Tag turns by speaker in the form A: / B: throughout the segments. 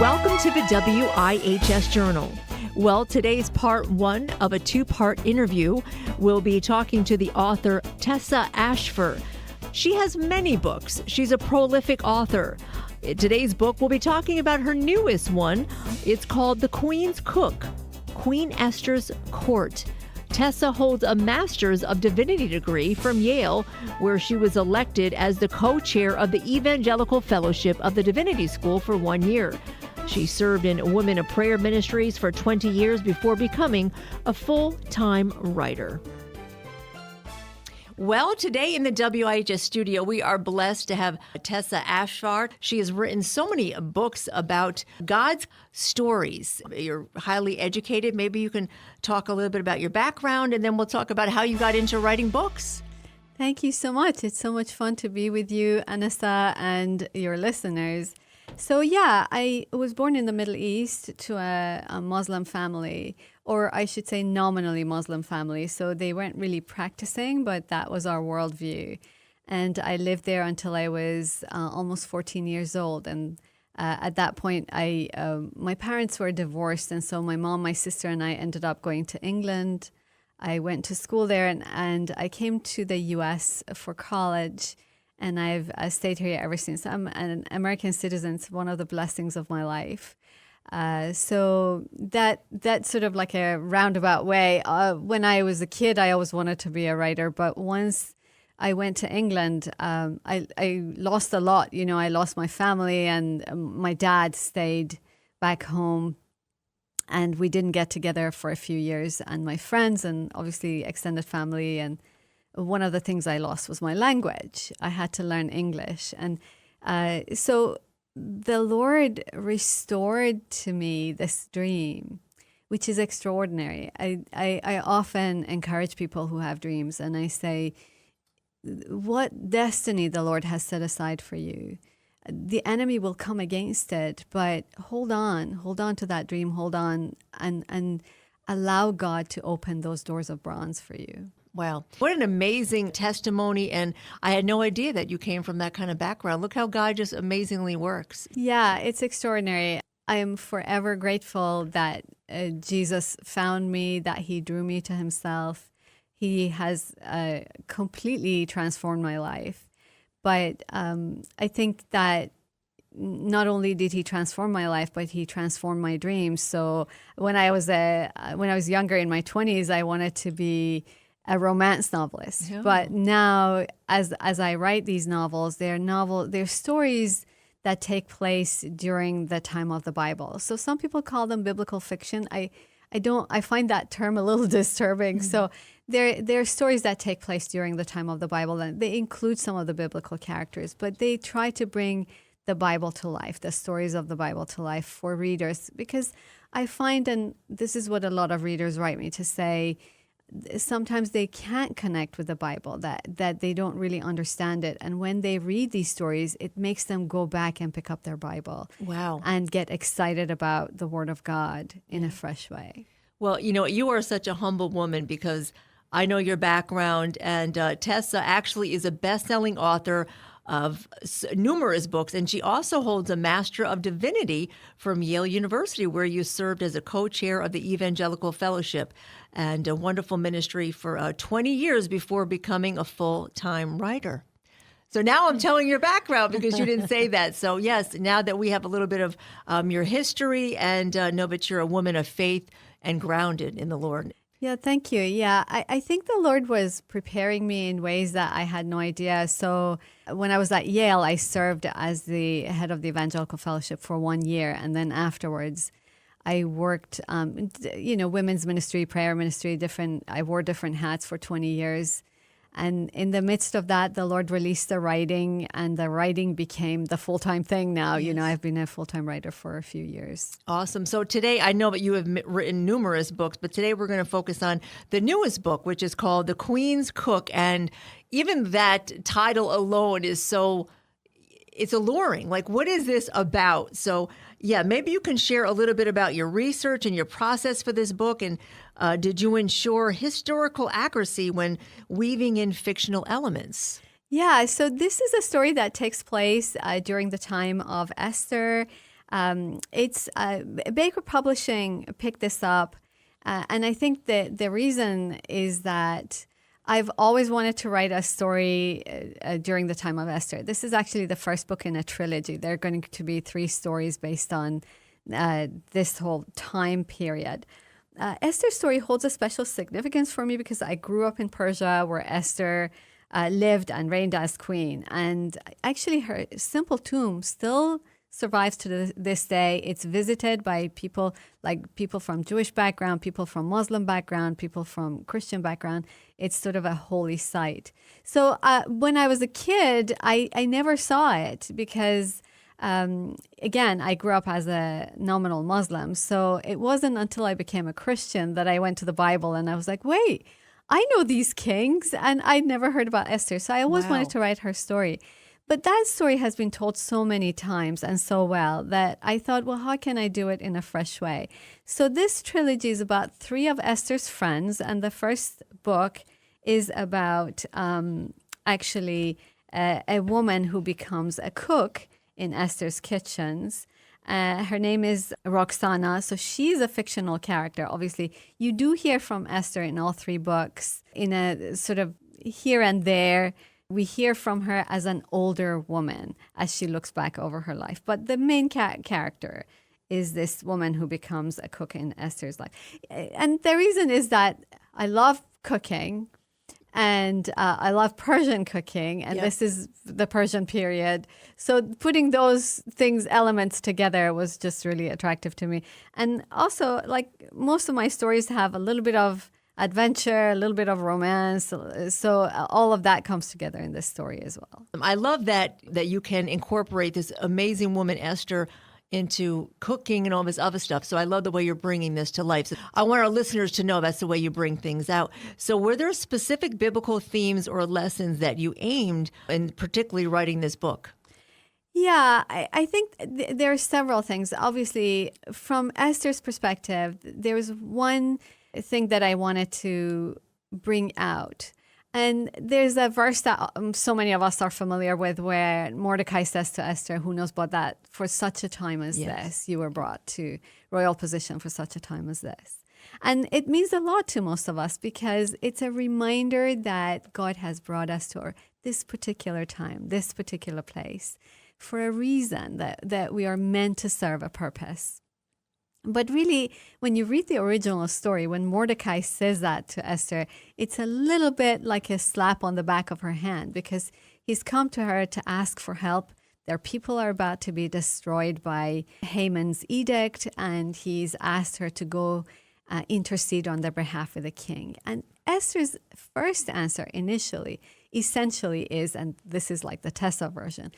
A: Welcome to the WIHS Journal. Well, today's part one of a two-part interview. We'll be talking to the author Tessa Afshar. She has many books. She's a prolific author. In today's book, we'll be talking about her newest one. It's called The Queen's Cook, Queen Esther's Court. Tessa holds a Master's of Divinity degree from Yale, where she was elected as the co-chair of the Evangelical Fellowship of the Divinity School for 1 year. She served in Women of Prayer ministries for 20 years before becoming a full-time writer. Well, today in the WIHS studio, we are blessed to have Tessa Afshar. She has written so many books about God's stories. You're highly educated. Maybe you can talk a little bit about your background, and then we'll talk about how you got into writing books.
B: Thank you so much. It's so much fun to be with you, Anissa, and your listeners. So yeah, I was born in the Middle East to a Muslim family, or I should say nominally Muslim family. So they weren't really practicing, but that was our worldview. And I lived there until I was almost 14 years old. And at that point, my parents were divorced. And so my mom, my sister, and I ended up going to England. I went to school there, and I came to the U.S. for college. And I've stayed here ever since. I'm an American citizen. It's one of the blessings of my life. So that's sort of like a roundabout way. When I was a kid, I always wanted to be a writer. But once I went to England, I lost a lot. You know, I lost my family, and my dad stayed back home. And we didn't get together for a few years. And my friends and obviously extended family, and one of the things I lost was my language. I had to learn English. And so the Lord restored to me this dream, which is extraordinary. I often encourage people who have dreams, and I say, what destiny the Lord has set aside for you. The enemy will come against it, but hold on to that dream, hold on, and allow God to open those doors of bronze for you.
A: Wow. What an amazing testimony. And I had no idea that you came from that kind of background. Look how God just amazingly works.
B: Yeah, it's extraordinary. I am forever grateful that Jesus found me, that he drew me to himself. He has completely transformed my life. But I think that not only did he transform my life, but he transformed my dreams. So when I was younger in my 20s, I wanted to be a romance novelist. Yeah. But now, as I write these novels, they're stories that take place during the time of the Bible. So some people call them biblical fiction. I find that term a little disturbing. Mm-hmm. So they're stories that take place during the time of the Bible, and they include some of the biblical characters, but they try to bring the Bible to life, the stories of the Bible to life for readers, because I find, and this is what a lot of readers write me to say, sometimes they can't connect with the Bible, that they don't really understand it. And when they read these stories, it makes them go back and pick up their Bible. Wow. And get excited about the Word of God in a fresh way.
A: Well, you know, you are such a humble woman, because I know your background, and Tessa actually is a best-selling author of numerous books, and she also holds a Master of Divinity from Yale University, where you served as a co-chair of the Evangelical Fellowship and a wonderful ministry for 20 years before becoming a full-time writer. So now I'm telling your background, because you didn't say that. So yes, now that we have a little bit of your history, and know that you're a woman of faith and grounded in the Lord.
B: Yeah, thank you. Yeah, I think the Lord was preparing me in ways that I had no idea. So when I was at Yale, I served as the head of the Evangelical Fellowship for 1 year. And then afterwards, I worked, women's ministry, prayer ministry, I wore different hats for 20 years. And in the midst of that, the Lord released the writing, and the writing became the full-time thing now. Yes. You know, I've been a full-time writer for a few years.
A: Awesome. So today, I know that you have written numerous books, but today we're going to focus on the newest book, which is called The Queen's Cook. And even that title alone is it's alluring. Like, what is this about? So yeah, maybe you can share a little bit about your research and your process for this book, and did you ensure historical accuracy when weaving in fictional elements?
B: Yeah, so this is a story that takes place during the time of Esther. It's Baker Publishing picked this up, and I think that the reason is that I've always wanted to write a story during the time of Esther. This is actually the first book in a trilogy. There are going to be 3 stories based on this whole time period. Esther's story holds a special significance for me because I grew up in Persia, where Esther lived and reigned as queen. And actually her simple tomb still survives to this day. It's visited by people, like people from Jewish background, people from Muslim background, people from Christian background. It's sort of a holy site. So when I was a kid, I never saw it because, again, I grew up as a nominal Muslim. So it wasn't until I became a Christian that I went to the Bible and I was like, wait, I know these kings, and I'd never heard about Esther. So I always wanted to write her story. But that story has been told so many times and so well that I thought, well, how can I do it in a fresh way? So this trilogy is about 3 of Esther's friends. And the first book is about actually a woman who becomes a cook in Esther's kitchens. Her name is Roxana. So she's a fictional character. Obviously, you do hear from Esther in all 3 books in a sort of here and there. We hear from her as an older woman as she looks back over her life. But the main character is this woman who becomes a cook in Esther's life. And the reason is that I love cooking and I love Persian cooking. And this is the Persian period. So putting those elements together was just really attractive to me. And also, like, most of my stories have a little bit of adventure, a little bit of romance. So all of that comes together in this story as well.
A: I love that you can incorporate this amazing woman, Esther, into cooking and all this other stuff. So I love the way you're bringing this to life. So I want our listeners to know that's the way you bring things out. So were there specific biblical themes or lessons that you aimed in particularly writing this book?
B: Yeah, I think there are several things. Obviously, from Esther's perspective, there was one thing that I wanted to bring out. And there's a verse that so many of us are familiar with where Mordecai says to Esther, who knows but that for such a time as this, you were brought to royal position for such a time as this. And it means a lot to most of us because it's a reminder that God has brought us to this particular time, this particular place for a reason, that we are meant to serve a purpose. But really, when you read the original story, when Mordecai says that to Esther, it's a little bit like a slap on the back of her hand because he's come to her to ask for help. Their people are about to be destroyed by Haman's edict, and he's asked her to go intercede on their behalf with the king. And Esther's first answer initially, essentially is, and this is like the Tessa version,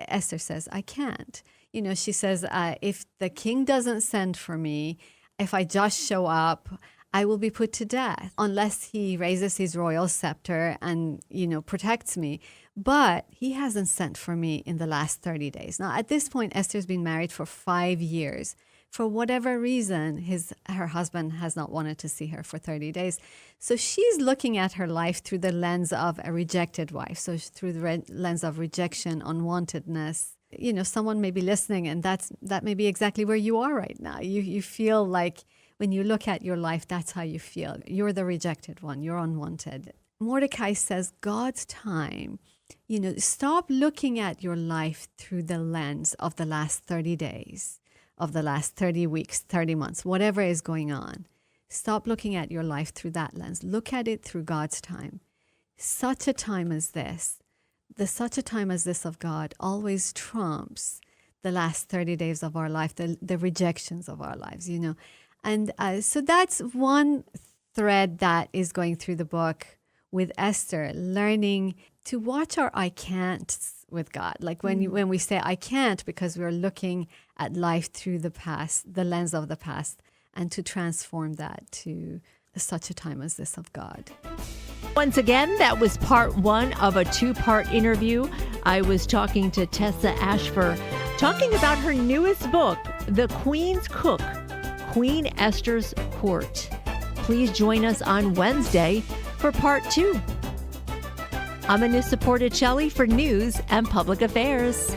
B: Esther says, I can't. You know, she says, if the king doesn't send for me, if I just show up, I will be put to death unless he raises his royal scepter and, protects me. But he hasn't sent for me in the last 30 days. Now, at this point, Esther's been married for 5 years. For whatever reason, her husband has not wanted to see her for 30 days. So she's looking at her life through the lens of a rejected wife. So through the lens of rejection, unwantedness. Someone may be listening, and that may be exactly where you are right now. You feel like when you look at your life, that's how you feel. You're the rejected one. You're unwanted. Mordecai says God's time, stop looking at your life through the lens of the last 30 days, of the last 30 weeks, 30 months, whatever is going on. Stop looking at your life through that lens. Look at it through God's time. Such a time as this. Such a time as this of God always trumps the last 30 days of our life, the rejections of our lives, And so that's one thread that is going through the book with Esther, learning to watch our I can'ts with God. Like when we say I can't because we're looking at life through the past, the lens of the past, and to transform that to such a time as this of God.
A: Once again, that was part 1 of a 2-part interview. I was talking to Tessa Afshar, talking about her newest book, The Queen's Cook, Queen Esther's Court. Please join us on Wednesday for part 2. I'm Anissa Porticelli for News and Public Affairs.